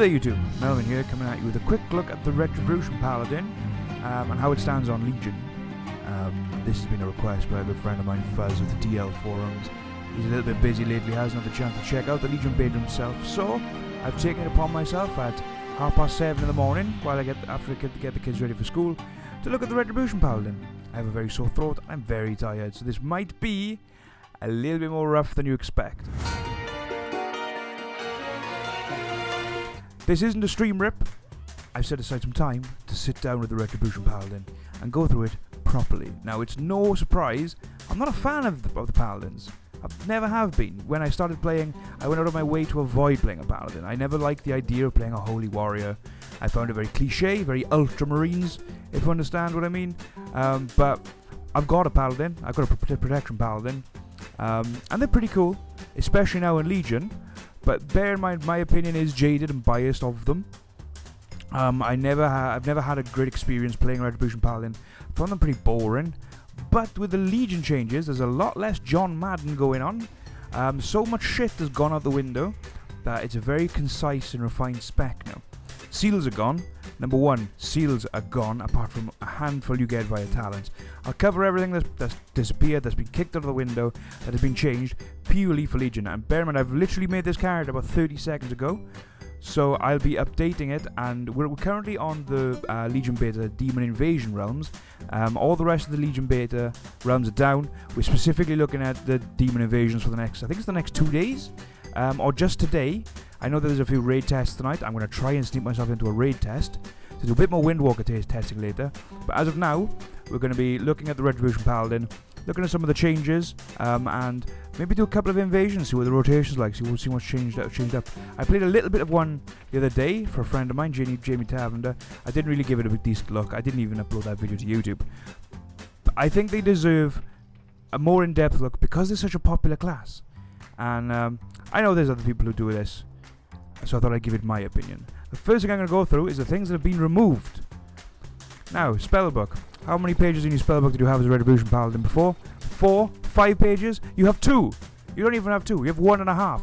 there YouTube, Melvin here, coming at you with a quick look at the Retribution Paladin and how it stands on Legion. This has been a request by a good friend of mine, Fuzz, of the DL forums. He's a little bit busy lately, hasn't had the chance to check out the Legion beta himself, so I've taken it upon myself at 7:30 in the morning, while I get the kids ready for school, to look at the Retribution Paladin. I have a very sore throat, I'm very tired, so this might be a little bit more rough than you expect. This isn't a stream rip. I've set aside some time to sit down with the Retribution Paladin and go through it properly. Now, it's no surprise, I'm not a fan of the Paladins. I never have been. When I started playing, I went out of my way to avoid playing a Paladin. I never liked the idea of playing a Holy Warrior. I found it very cliche, very Ultramarines, if you understand what I mean. But I've got a Paladin. I've got a Protection Paladin. And they're pretty cool, especially now in Legion. But bear in mind, my opinion is jaded and biased of them. I've never had a great experience playing Retribution Paladin. I found them pretty boring. But with the Legion changes, there's a lot less John Madden going on. So much shit has gone out the window that it's a very concise and refined spec now. Seals are gone. Number one, seals are gone, apart from a handful you get via talents. I'll cover everything that's disappeared, that's been kicked out of the window, that has been changed purely for Legion. And bear in mind, I've literally made this character about 30 seconds ago, so I'll be updating it. And we're currently on the Legion Beta Demon Invasion realms. All the rest of the Legion Beta realms are down. We're specifically looking at the Demon Invasions for the next, I think it's the next 2 days, or just today. I know that there's a few raid tests tonight. I'm going to try and sneak myself into a raid test to do a bit more Windwalker testing later. But as of now, we're going to be looking at the Retribution Paladin, looking at some of the changes, and maybe do a couple of invasions, see what the rotation's like, see what's changed up. I played a little bit of one the other day for a friend of mine, Jamie Tavender. I didn't really give it a decent look. I didn't even upload that video to YouTube. But I think they deserve a more in-depth look because they're such a popular class. And I know there's other people who do this, so I thought I'd give it my opinion. The first thing I'm going to go through is the things that have been removed. Now, spellbook. How many pages in your spellbook did you have as a Retribution Paladin before? 4? 5 pages? You have 2. You don't even have 2. You have 1.5.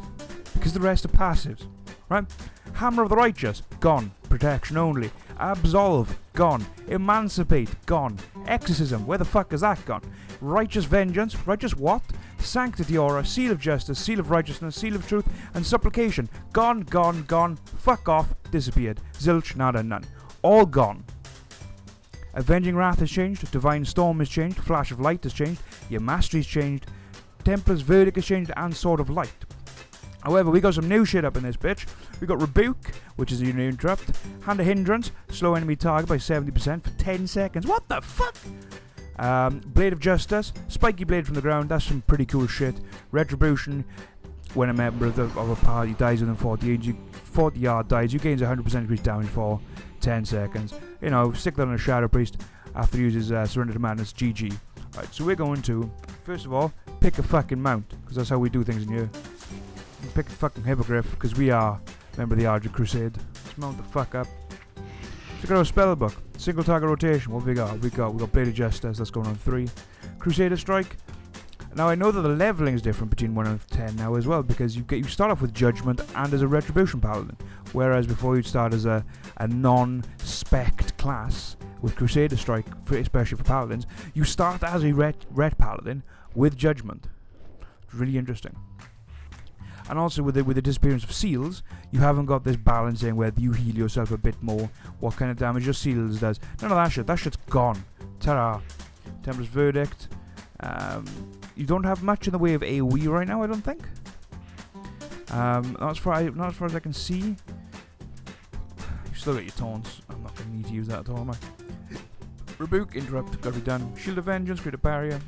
Because the rest are passives. Right? Hammer of the Righteous. Gone. Protection only. Absolve. Gone. Emancipate. Gone. Exorcism. Where the fuck is that gone? Righteous Vengeance. Righteous what? Sanctity Aura. Seal of Justice. Seal of Righteousness. Seal of Truth. And Supplication. Gone, gone, gone. Fuck off. Disappeared. Zilch, nada, none. All gone. Avenging Wrath has changed. Divine Storm has changed. Flash of Light has changed. Your Mastery's changed. Templar's Verdict has changed. And Sword of Light. However, we got some new shit up in this bitch. We got Rebuke, which is a unit interrupt. Hand of Hindrance. Slow enemy target by 70% for 10 seconds. What the fuck? Blade of Justice. Spiky Blade from the ground. That's some pretty cool shit. Retribution. When a member of a party dies within 40 yard dies, you gain 100% increased damage for 10 seconds. You know, stick that on a Shadow Priest after he uses Surrender to Madness. GG. Right, so we're going to, first of all, pick a fucking mount, because that's how we do things in here. Pick a fucking Hippogriff, because we are a member of the Argent Crusade. Let's mount the fuck up. Check out our spellbook. Single target rotation. What have we got? We got Blade of Justice. That's going on 3. Crusader Strike. Now I know that the leveling is different between 1 and 10 now as well, because you start off with Judgment and as a Retribution Paladin, whereas before you'd start as a non-spec'd class with Crusader Strike, especially for Paladins. You start as a Ret Paladin with Judgment. It's really interesting. And also with the disappearance of seals, you haven't got this balancing where you heal yourself a bit more, what kind of damage your seals does. None of that shit. That shit's gone. Ta-da. Templar's Verdict. You don't have much in the way of AoE right now, I don't think. Not as far as I can see. You still got your taunts. I'm not going to need to use that at all, am I? Rebuke, Interrupt, got to be done. Shield of Vengeance, create a barrier.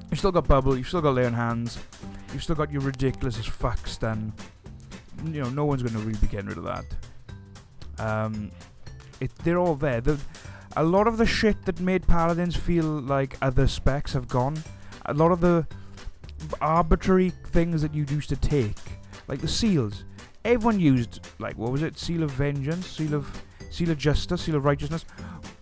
You've still got Bubble, you've still got Lay on Hands. You've still got your ridiculous as fuck stun. You know, no one's going to really be getting rid of that. They're all there. A lot of the shit that made Paladins feel like other specs have gone. A lot of the arbitrary things that you used to take, like the seals. Everyone used, like, what was it? Seal of Vengeance, Seal of Justice, Seal of Righteousness.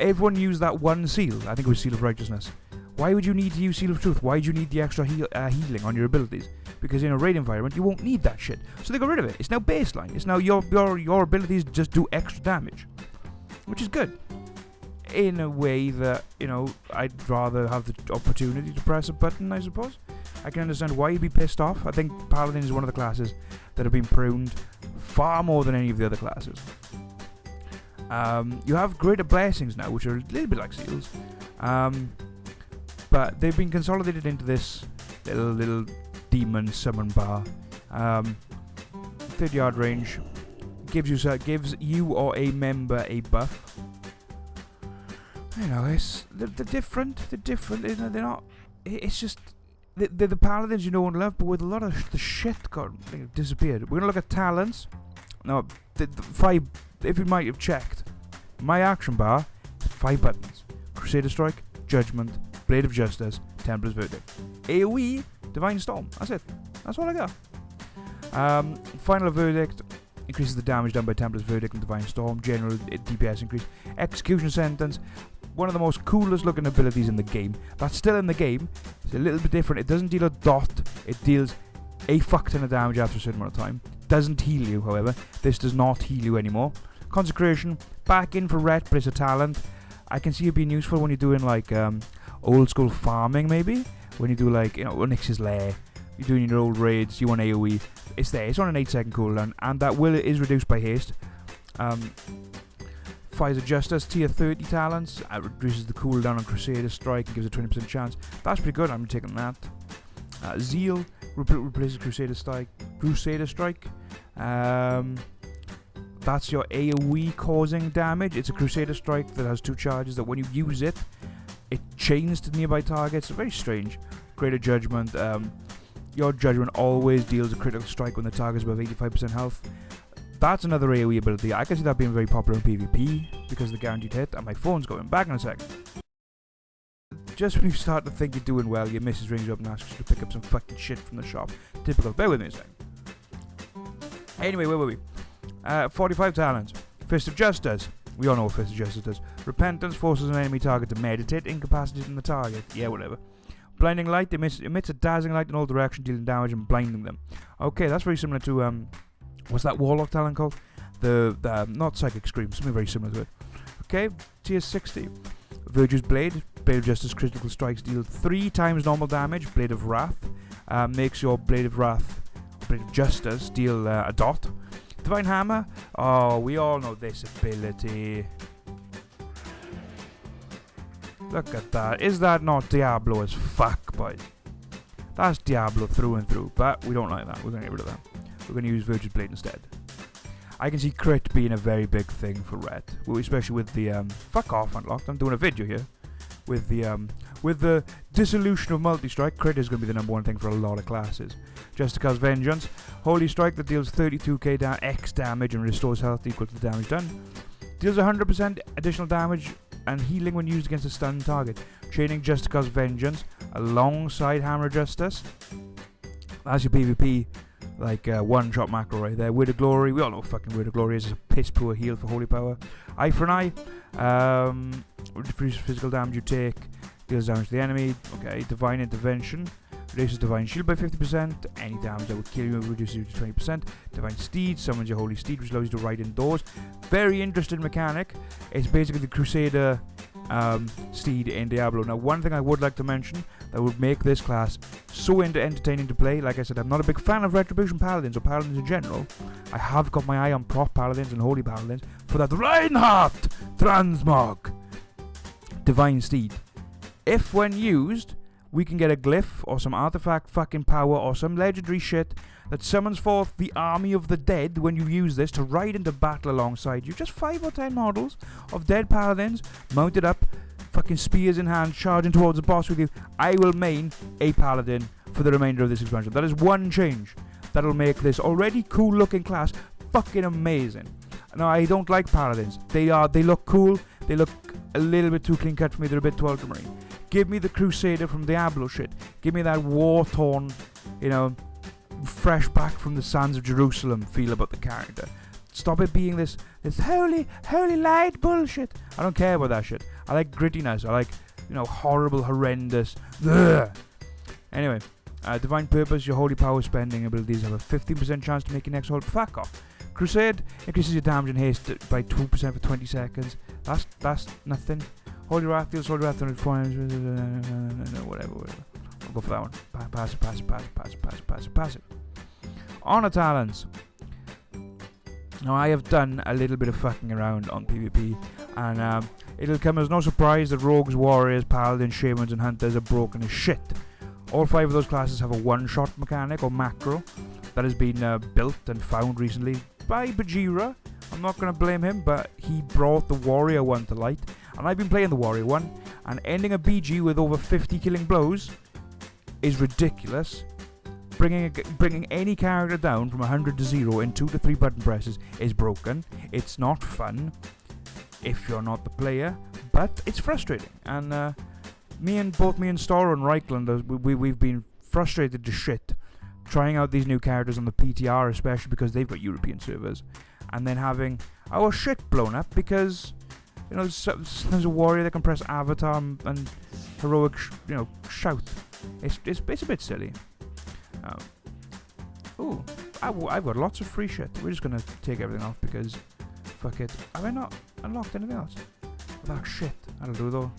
Everyone used that one seal. I think it was Seal of Righteousness. Why would you need to use Seal of Truth? Why do you need the extra healing on your abilities? Because in a raid environment, you won't need that shit. So they got rid of it. It's now baseline. It's now your abilities just do extra damage, which is good. In a way that, you know, I'd rather have the opportunity to press a button, I suppose. I can understand why you'd be pissed off. I think Paladin is one of the classes that have been pruned far more than any of the other classes. You have greater blessings now, which are a little bit like seals. But they've been consolidated into this little demon summon bar. 30-yard range. Gives you or a member a buff. You know, they're different. They're different. They're not. It's just they're the paladins you know and love, but with a lot of the shit disappeared. We're gonna look at talents. No, the 5. If you might have checked, my action bar is 5 buttons: Crusader Strike, Judgment, Blade of Justice, Templar's Verdict, AoE, Divine Storm. That's it. That's all I got. Final Verdict increases the damage done by Templar's Verdict and Divine Storm. General DPS increase. Execution Sentence. One of the most coolest looking abilities in the game. That's still in the game. It's a little bit different. It doesn't deal a dot. It deals a fuck ton of damage after a certain amount of time. Doesn't heal you, however. This does not heal you anymore. Consecration. Back in for Ret, but it's a talent. I can see it being useful when you're doing like old school farming, maybe. When you do like, you know, Onyx's Lair. You're doing your old raids. You want AoE. It's there. It's on an 8-second cooldown, and that is reduced by haste. Fires of Justice, tier 30 talents, reduces the cooldown on Crusader Strike and gives a 20% chance. That's pretty good, I'm taking that. Zeal replaces Crusader Strike. That's your AoE causing damage. It's a Crusader Strike that has 2 charges that when you use it, it chains to nearby targets. Very strange. Greater Judgment. Your Judgment always deals a critical strike when the target is above 85% health. That's another AoE ability. I can see that being very popular in PvP because of the guaranteed hit, and my phone's going back in a second. Just when you start to think you're doing well, your missus rings you up and asks you to pick up some fucking shit from the shop. Typical. Bear with me a second. Anyway, where were we? 45 talents. Fist of Justice. We all know what Fist of Justice does. Repentance forces an enemy target to meditate, incapacitating the target. Yeah, whatever. Blinding Light emits a dazzling light in all directions, dealing damage and blinding them. Okay, that's very similar to what's that Warlock talent called? The not Psychic Scream, something very similar to it. Okay, tier 60. Virtue's Blade. Blade of Justice critical strikes deal 3 times normal damage. Blade of Wrath makes your Blade of Justice deal a dot. Divine Hammer. Oh, we all know this ability. Look at that. Is that not Diablo as fuck, boys? That's Diablo through and through, but we don't like that. We're going to get rid of that. We're going to use Virtue's Blade instead. I can see crit being a very big thing for Ret, especially with the fuck off unlocked. I'm doing a video here with the dissolution of multi-strike. Crit is going to be the number 1 thing for a lot of classes. Justica's Vengeance, Holy Strike that deals 32k X damage and restores health equal to the damage done. Deals 100% additional damage and healing when used against a stunned target. Chaining Justica's Vengeance alongside Hammer Justice. That's your PvP. Like one-shot macro right there. Word of Glory. We all know what fucking Word of Glory is. It's a piss poor heal for Holy Power. Eye for an Eye. Reduces physical damage you take. Deals damage to the enemy. Okay. Divine Intervention. Reduces Divine Shield by 50%. Any damage that would kill you reduces you to 20%. Divine Steed. Summons your Holy Steed, which allows you to ride indoors. Very interesting mechanic. It's basically the Crusader steed in Diablo. Now, one thing I would like to mention that would make this class so entertaining to play. Like I said, I'm not a big fan of Retribution Paladins or Paladins in general. I have got my eye on Prop Paladins and Holy Paladins for that Reinhardt Transmog Divine Steed. If when used, we can get a glyph or some artifact fucking power or some legendary shit that summons forth the army of the dead when you use this to ride into battle alongside you. Just 5 or 10 models of dead paladins mounted up, fucking spears in hand, charging towards the boss with you. I will main a paladin for the remainder of this expansion. That is one change that'll make this already cool looking class fucking amazing. Now, I don't like paladins. They look cool. They look a little bit too clean cut for me. They're a bit too ultramarine. Give me the Crusader from Diablo shit. Give me that war-torn, you know, fresh back from the sands of Jerusalem feel about the character. Stop it being this holy light bullshit. I don't care about that shit. I like grittiness. I like horrible, horrendous. Ugh. Anyway, Divine Purpose, your holy power spending abilities have a 15% chance to make your next hold. Fuck off. Crusade increases your damage and haste by 2% for 20 seconds. That's nothing. Holy Wrath deals Holy Wrath on whatever. I'll go for that one. Pass it. Honor Talents. Now, I have done a little bit of fucking around on PvP, and it'll come as no surprise that Rogues, Warriors, Paladins, Shamans, and Hunters are broken as shit. All 5 of those classes have a one-shot mechanic, or macro, that has been built and found recently by Bajira. I'm not going to blame him, but he brought the Warrior one to light, and I've been playing the Warrior one, and ending a BG with over 50 killing blows is ridiculous. Bringing any character down from 100 to 0 in 2 to 3 button presses is broken. It's not fun if you're not the player, but it's frustrating. And both me and Star and Reichland, we've been frustrated to shit trying out these new characters on the PTR, especially because they've got European servers, and then having our shit blown up because there's a warrior that can press avatar and heroic shout. It's a bit silly. I've got lots of free shit. We're just gonna take everything off because fuck it. Have I not unlocked anything else? Oh shit, that'll do though.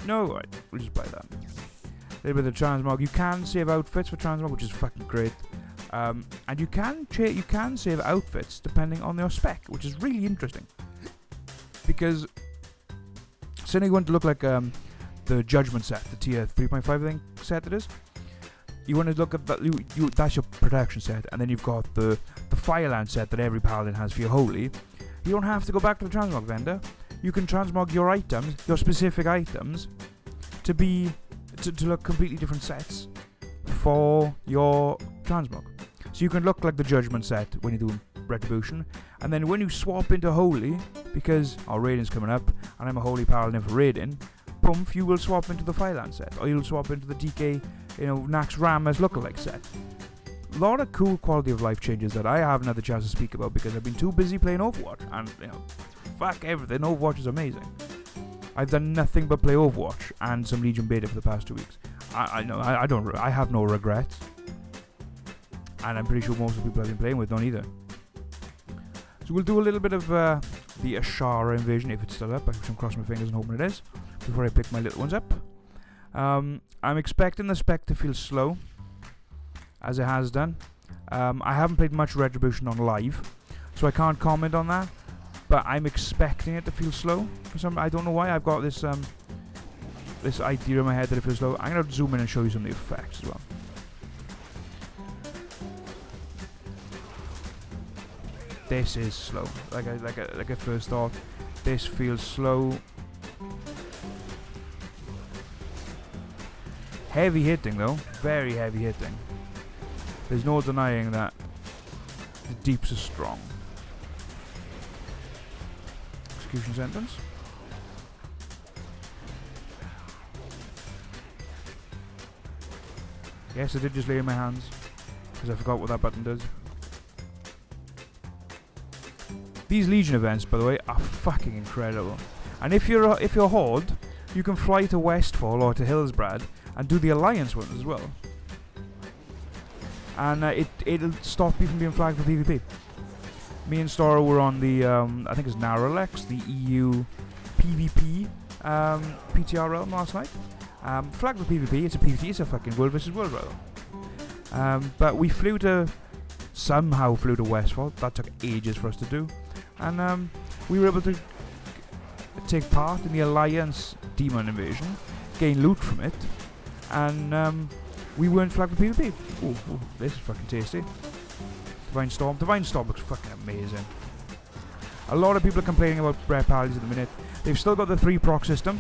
No, right, we'll just buy that. A little bit of transmog. You can save outfits for transmog, which is fucking great. And you can save outfits depending on your spec, which is really interesting. Because say you want to look like the Judgment set, the tier 3.5 I think set it is. You want to look at that. That's your protection set, and then you've got the Fireland set that every paladin has for your holy. You don't have to go back to the transmog vendor. You can transmog your items, your specific items, to look completely different sets for your transmog. So you can look like the Judgment set when you do Retribution, and then when you swap into holy, because our raiding's coming up, and I'm a holy paladin for raiding, boom, you will swap into the Fireland set, or you'll swap into the DK. Nax Rammer's lookalike set. A lot of cool quality of life changes that I haven't had the chance to speak about because I've been too busy playing Overwatch. And, fuck everything. Overwatch is amazing. I've done nothing but play Overwatch and some Legion beta for the past 2 weeks. I have no regrets. And I'm pretty sure most of the people I've been playing with don't either. So we'll do a little bit of the Ashara invasion if it's still up. I'm crossing my fingers and hoping it is before I pick my little ones up. I'm expecting the spec to feel slow, as it has done. I haven't played much Retribution on live, so I can't comment on that, but I'm expecting it to feel slow. I don't know why. I've got this this idea in my head that it feels slow. I'm going to zoom in and show you some of the effects as well. This is slow. Like I first thought, this feels slow. Heavy hitting though, very heavy hitting. There's no denying that the deeps are strong. Execution sentence. Yes, I did just lay in my hands because I forgot what that button does. These Legion events, by the way, are fucking incredible. And if you're Horde, you can fly to Westfall or to Hillsbrad and do the Alliance ones as well. And it'll stop you from being flagged for PvP. Me and Stora were on the, I think it's Naralex, the EU PvP PTR realm last night. Flagged for PvP, it's a PvP, it's a fucking world versus world realm. But we somehow flew to Westfall. That took ages for us to do. And we were able to take part in the Alliance Demon Invasion, gain loot from it, and we weren't flagged for PvP. Ooh, this is fucking tasty. Divine Storm. Divine Storm looks fucking amazing. A lot of people are complaining about Rare Paladins at the minute. They've still got the 3 proc system.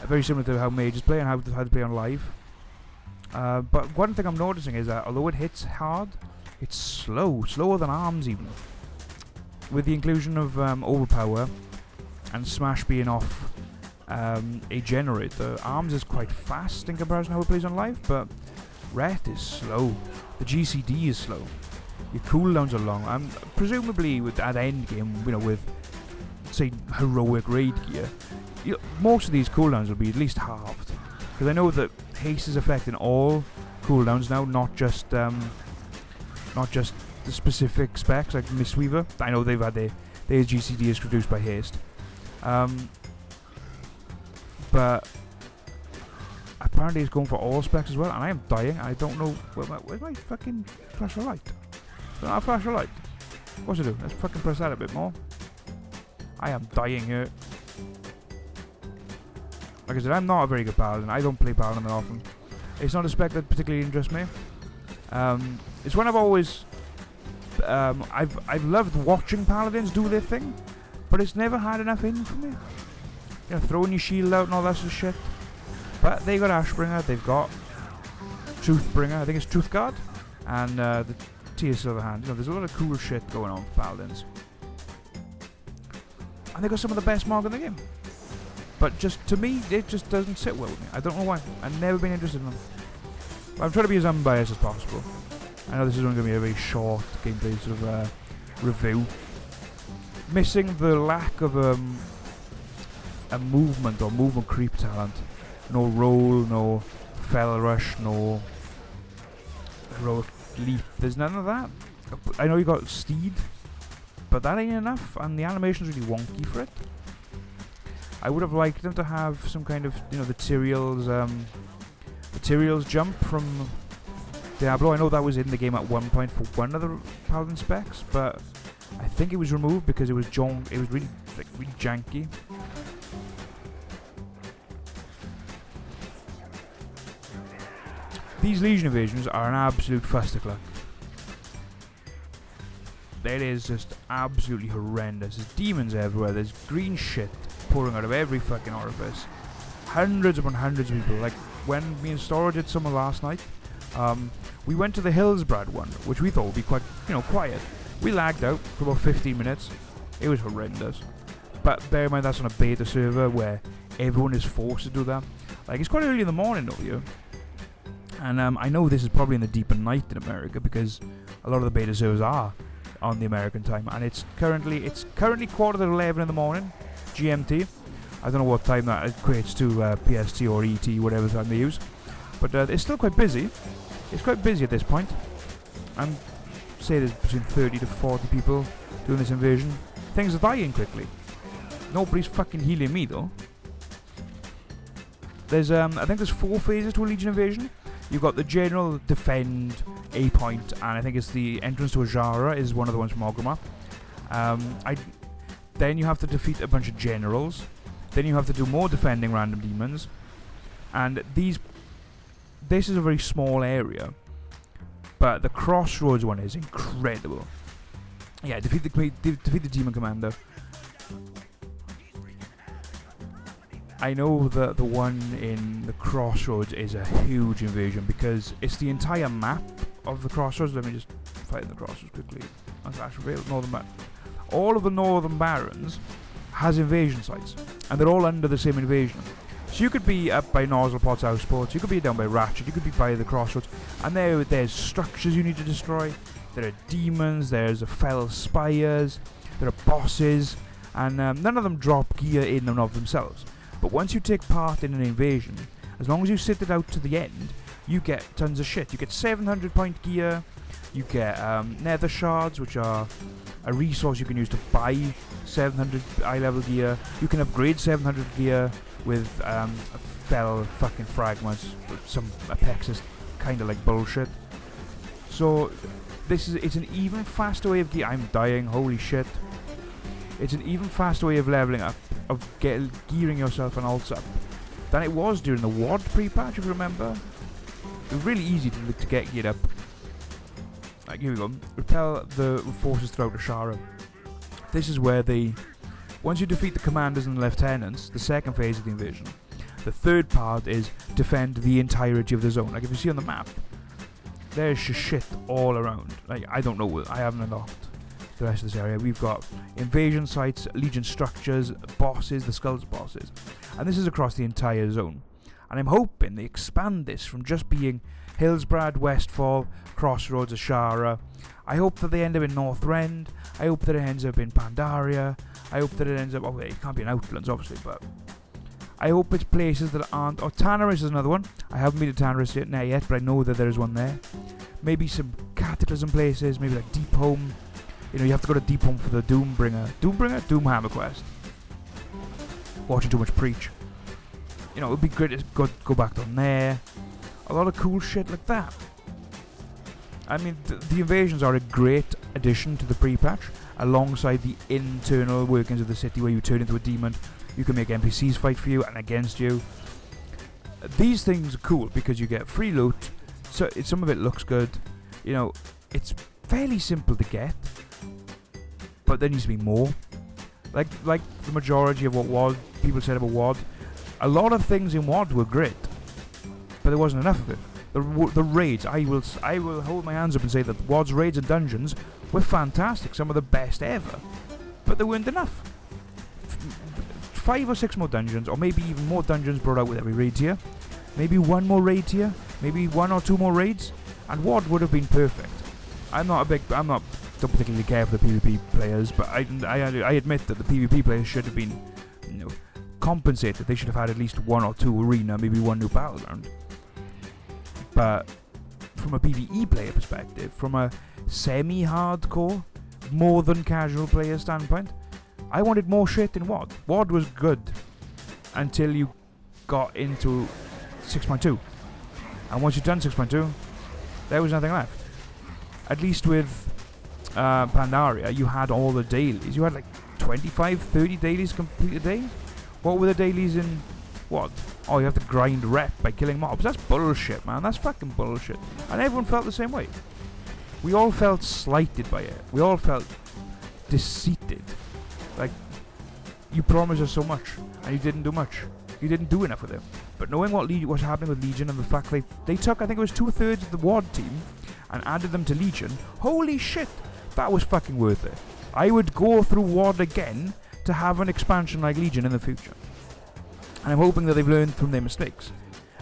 Very similar to how mages play and how to play on live. But one thing I'm noticing is that although it hits hard, it's slower than ARMS even. With the inclusion of Overpower and Smash being off a generator, ARMS is quite fast in comparison to how it plays on live, but Ret is slow. The GCD is slow. Your cooldowns are long. Presumably at endgame, with say heroic raid gear, most of these cooldowns will be at least halved, because I know that haste is affecting all cooldowns now, not just the specific specs like Mistweaver. I know they've had their GCD is reduced by haste, but apparently it's going for all specs as well, and I am dying. I don't know where's my fucking flash of light. Don't have a flash of light. What's it do? Let's fucking press that a bit more. I am dying here. Like I said, I'm not a very good paladin. I don't play paladin that often. It's not a spec that particularly interests me. It's one I've always... I've loved watching paladins do their thing, but it's never had enough in for me. You know, throwing your shield out and all that sort of shit. But they got Ashbringer, they've got Truthbringer, I think it's Truthguard, and the Tear Silverhand. You know, there's a lot of cool shit going on for paladins. And they got some of the best mark in the game. But just, to me, it just doesn't sit well with me. I don't know why. I've never been interested in them. But I'm trying to be as unbiased as possible. I know this is only going to be a very short gameplay sort of review. Missing the lack of a movement or movement creep talent. No roll, no fell rush, no heroic leap. There's none of that. I know you got Steed, but that ain't enough, and the animation's really wonky for it. I would have liked them to have some kind of, you know, the Tyrael's jump from Diablo. I know that was in the game at one point for one of the Paladin specs, but I think it was removed because it was really janky. These Legion evasions are an absolute fusticle. It is just absolutely horrendous. There's demons everywhere. There's green shit pouring out of every fucking orifice. Hundreds upon hundreds of people. Like when me and Storage did summer last night, we went to the Hillsbrad one, which we thought would be quite, you know, quiet. We lagged out for about 15 minutes. It was horrendous. But bear in mind that's on a beta server where everyone is forced to do that. Like, it's quite early in the morning over here. And I know this is probably in the deep of night in America because a lot of the beta servers are on the American time, and it's currently 11:15 in the morning, GMT. I don't know what time that equates to, PST or ET, whatever time they use, but it's still quite busy. It's quite busy at this point. I'm say there's between 30 to 40 people doing this invasion. Things are dying quickly. Nobody's fucking healing me though. There's I think there's 4 phases to a Legion invasion. You've got the general defend, A point, and I think it's the entrance to Ajara is one of the ones from Orgrimmar. Then you have to defeat a bunch of generals. Then you have to do more defending random demons. And this is a very small area. But the Crossroads one is incredible. Yeah, defeat the demon commander. I know that the one in the Crossroads is a huge invasion because it's the entire map of the Crossroads. Let me just fight the Crossroads quickly. Northern Barons. All of the Northern Barons has invasion sites, and they're all under the same invasion. So you could be up by Nozzlepot's Houseports, you could be down by Ratchet, you could be by the Crossroads, and there's structures you need to destroy. There are demons, there's fell spires, there are bosses, and none of them drop gear in and of themselves. But once you take part in an invasion, as long as you sit it out to the end, you get tons of shit. You get 700 point gear, you get nether shards, which are a resource you can use to buy 700 eye level gear. You can upgrade 700 gear with fell fucking fragments, some Apexis kind of like bullshit. So it's an even faster way of gear. I'm dying, holy shit. It's an even faster way of leveling up, of gearing yourself and ults up, than it was during the WoD pre-patch, if you remember. It was really easy to get geared up. Like, here we go. Repel the forces throughout Ashara. This is where once you defeat the commanders and the lieutenants, the second phase of the invasion. The third part is defend the entirety of the zone. Like, if you see on the map, there's just shit all around. Like, I don't know, I haven't unlocked the rest of this area. We've got invasion sites, Legion structures, bosses, the Skulls bosses, and this is across the entire zone. And I'm hoping they expand this from just being Hillsbrad, Westfall, Crossroads, Ashara. I hope that they end up in Northrend. I hope that it ends up in Pandaria. I hope that it ends up... Oh, it can't be in Outlands, obviously, but I hope it's places that aren't... Oh, Tanarus is another one. I haven't been to Tanarus yet, but I know that there is one there. Maybe some Cataclysm places, maybe like Deep Home. You know, you have to go to Deep Home for the Doomhammer quest. Watching too much preach. You know, it would be great to go back down there. A lot of cool shit like that. I mean, the invasions are a great addition to the pre-patch, alongside the internal workings of the city where you turn into a demon. You can make NPCs fight for you and against you. These things are cool because you get free loot, so some of it looks good. You know, it's fairly simple to get, but there needs to be more. Like the majority of what people said about WoD, a lot of things in WoD were great, but there wasn't enough of it. The raids, I will hold my hands up and say that WoD's raids and dungeons were fantastic, some of the best ever, but there weren't enough. 5 or 6 more dungeons, or maybe even more dungeons brought out with every raid tier. Maybe 1 more raid tier, maybe 1 or 2 more raids, and WoD would have been perfect. Don't particularly care for the PvP players, but I admit that the PvP players should have been, you know, compensated. They should have had at least 1 or 2 arena, maybe 1 new battleground. But from a PvE player perspective, from a semi-hardcore, more than casual player standpoint, I wanted more shit in WoD. WoD was good until you got into 6.2. And once you've done 6.2, there was nothing left. At least with Pandaria, you had all the dailies. You had like 25, 30 dailies complete a day. What were the dailies in WoD? Oh, you have to grind rep by killing mobs. That's bullshit, man. That's fucking bullshit. And everyone felt the same way. We all felt slighted by it. We all felt deceived. Like, you promised us so much, and you didn't do much. You didn't do enough with it. But knowing what was happening with Legion and the fact they took, I think it was 2/3 of the WoD team and added them to Legion, holy shit, that was fucking worth it. I would go through WoD again to have an expansion like Legion in the future. And I'm hoping that they've learned from their mistakes.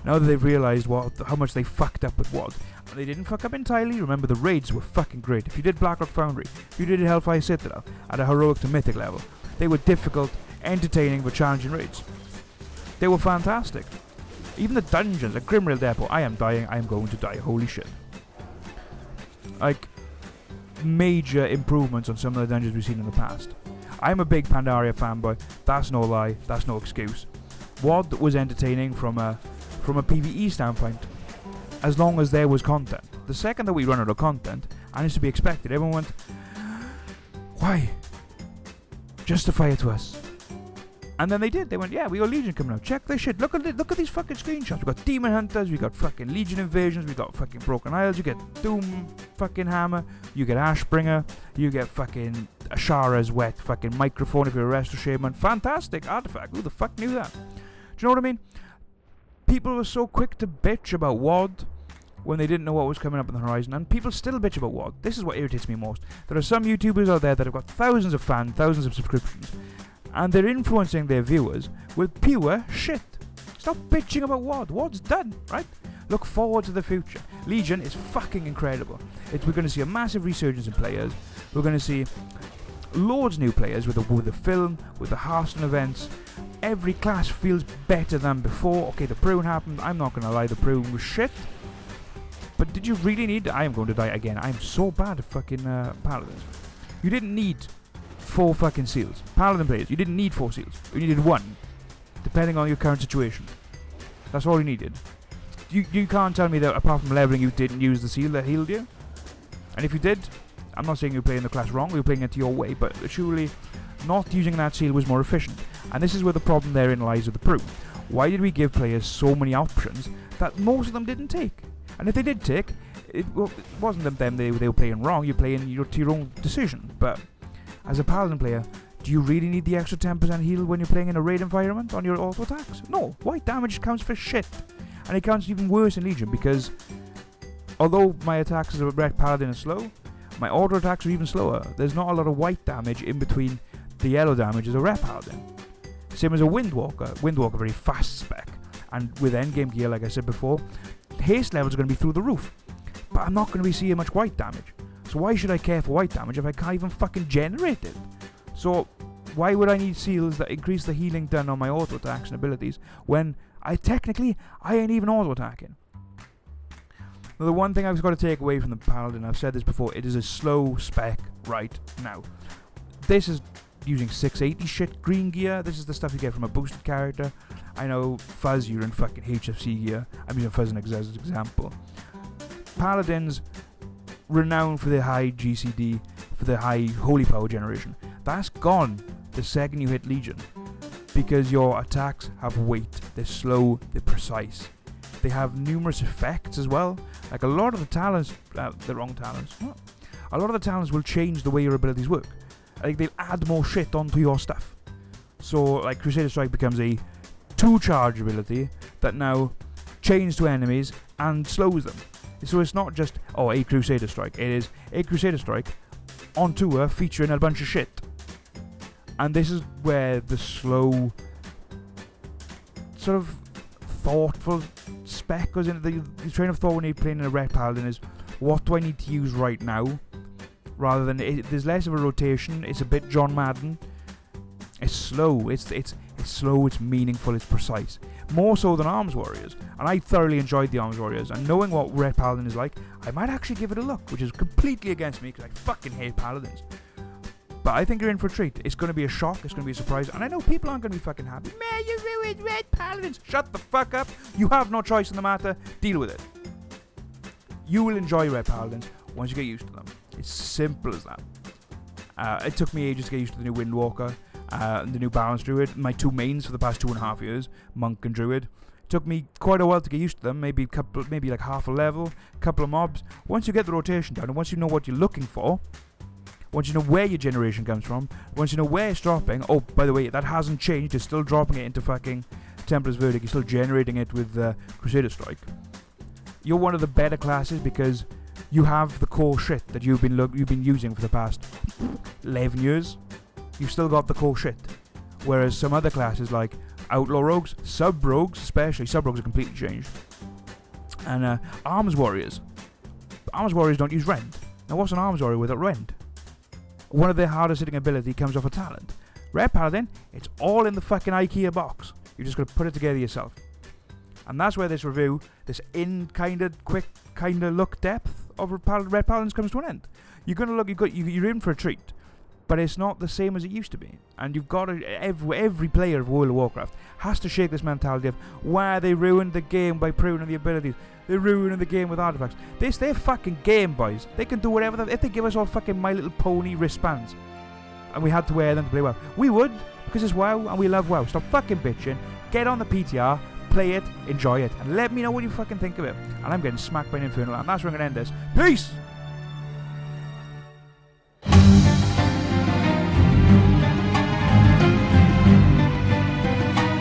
Now that they've realised how much they fucked up with WoD. And they didn't fuck up entirely. Remember, the raids were fucking great. If you did Blackrock Foundry, if you did Hellfire Citadel at a heroic to mythic level, they were difficult, entertaining, but challenging raids. They were fantastic. Even the dungeons, like Grimrail Depot, I am dying, I am going to die, holy shit. Like, major improvements on some of the dungeons we've seen in the past. I'm a big Pandaria fanboy, that's no lie, that's no excuse. WoD was entertaining from a PvE standpoint, as long as there was content. The second that we run out of content, and it's to be expected, everyone went, why? Justify it to us. And then they did. They went, yeah, we got Legion coming out. Check this shit. Look at these fucking screenshots. We got Demon Hunters. We got fucking Legion Invasions. We got fucking Broken Isles. You get Doom fucking Hammer. You get Ashbringer. You get fucking Ashara's wet fucking microphone if you're a Resto Shaman. Fantastic artifact. Who the fuck knew that? Do you know what I mean? People were so quick to bitch about WoD when they didn't know what was coming up on the horizon, and people still bitch about WoD. This is what irritates me most. There are some YouTubers out there that have got thousands of fans, thousands of subscriptions, and they're influencing their viewers with pure shit. Stop bitching about WoD. WoD's done, right? Look forward to the future. Legion is fucking incredible. We're going to see a massive resurgence in players. We're going to see loads of new players with the film, with the Hearthstone events. Every class feels better than before. Okay, the prune happened. I'm not going to lie, the prune was shit. But did you really need... I am going to die again. I'm so bad at fucking Paladins. You didn't need 4 fucking seals. Paladin players, you didn't need 4 seals. You needed 1, depending on your current situation. That's all you needed. You can't tell me that apart from leveling you didn't use the seal that healed you. And if you did, I'm not saying you were playing the class wrong, you were playing it your way, but surely not using that seal was more efficient. And this is where the problem therein lies with the prune. Why did we give players so many options that most of them didn't take? And if they did take, it wasn't them they were playing wrong, you're playing to your own decision. But as a Paladin player, do you really need the extra 10% heal when you're playing in a raid environment on your auto attacks? No, white damage counts for shit. And it counts even worse in Legion because although my attacks as a red Paladin are slow, my auto attacks are even slower. There's not a lot of white damage in between the yellow damage as a red Paladin. Same as a Windwalker. Windwalker, very fast spec. And with endgame gear, like I said before, haste levels are going to be through the roof. But I'm not going to be seeing much white damage. So why should I care for white damage if I can't even fucking generate it? So Why would I need seals that increase the healing done on my auto attacks and abilities when I ain't even auto attacking? Now, the one thing I've got to take away from the Paladin, I've said this before, it is a slow spec right now. This is using 680 shit green gear. This is the stuff you get from a boosted character. I know Fuzz, you're in fucking HFC gear. I'm using Fuzz as an example. Paladins, renowned for their high GCD, for their high holy power generation. That's gone the second you hit Legion, because your attacks have weight. They're slow, they're precise. They have numerous effects as well. Like a lot of the talents, the wrong talents. What? A lot of the talents will change the way your abilities work. Like they'll add more shit onto your stuff. So like Crusader Strike becomes a 2-charge ability that now chains to enemies and slows them. So it's not just, a Crusader Strike. It is a Crusader Strike on tour featuring a bunch of shit. And this is where the slow, sort of thoughtful spec goes into. The train of thought when you're playing in a Ret Paladin is, what do I need to use right now? Rather than, there's less of a rotation. It's a bit John Madden. It's slow. It's slow. It's meaningful. It's precise. More so than Arms Warriors. And I thoroughly enjoyed the Arms Warriors. And knowing what Ret Paladin is like, I might actually give it a look, which is completely against me because I fucking hate Paladins. But I think you're in for a treat. It's going to be a shock. It's going to be a surprise. And I know people aren't going to be fucking happy. Man, you ruined Ret Paladins. Shut the fuck up. You have no choice in the matter. Deal with it. You will enjoy Ret Paladins once you get used to them. It's simple as that. It took me ages to get used to the new Windwalker and the new Balance Druid. My two mains for the past 2.5 years, Monk and Druid. It took me quite a while to get used to them. Maybe like half a level, couple of mobs. Once you get the rotation down, and once you know what you're looking for, once you know where your generation comes from, once you know where it's dropping. Oh, by the way, that hasn't changed. You're still dropping it into fucking Templar's Verdict. You're still generating it with Crusader Strike. You're one of the better classes because you have the core shit that you've been using for the past 11 years. You've still got the core shit. Whereas some other classes like Outlaw Rogues, Sub-Rogues especially, Sub-Rogues are completely changed. And Arms Warriors. Arms Warriors don't use Rend. Now what's an Arms Warrior without Rend? One of their hardest hitting ability comes off a talent. Ret Paladin, it's all in the fucking IKEA box. You just got to put it together yourself. And that's where this review, this quick look depth of Ret Paladins comes to an end. You're gonna look, you're in for a treat, but it's not the same as it used to be. And you've got to, every player of World of Warcraft has to shake this mentality of, why they ruined the game by pruning the abilities. They're ruining the game with artifacts. They're fucking game, boys. They can do whatever. If they give us all fucking My Little Pony wristbands, and we had to wear them to play WoW, we would, because it's WoW and we love WoW. Stop fucking bitching. Get on the PTR. Play it, enjoy it, and let me know what you fucking think of it. And I'm getting smacked by an Infernal, and that's where I'm going to end this. Peace!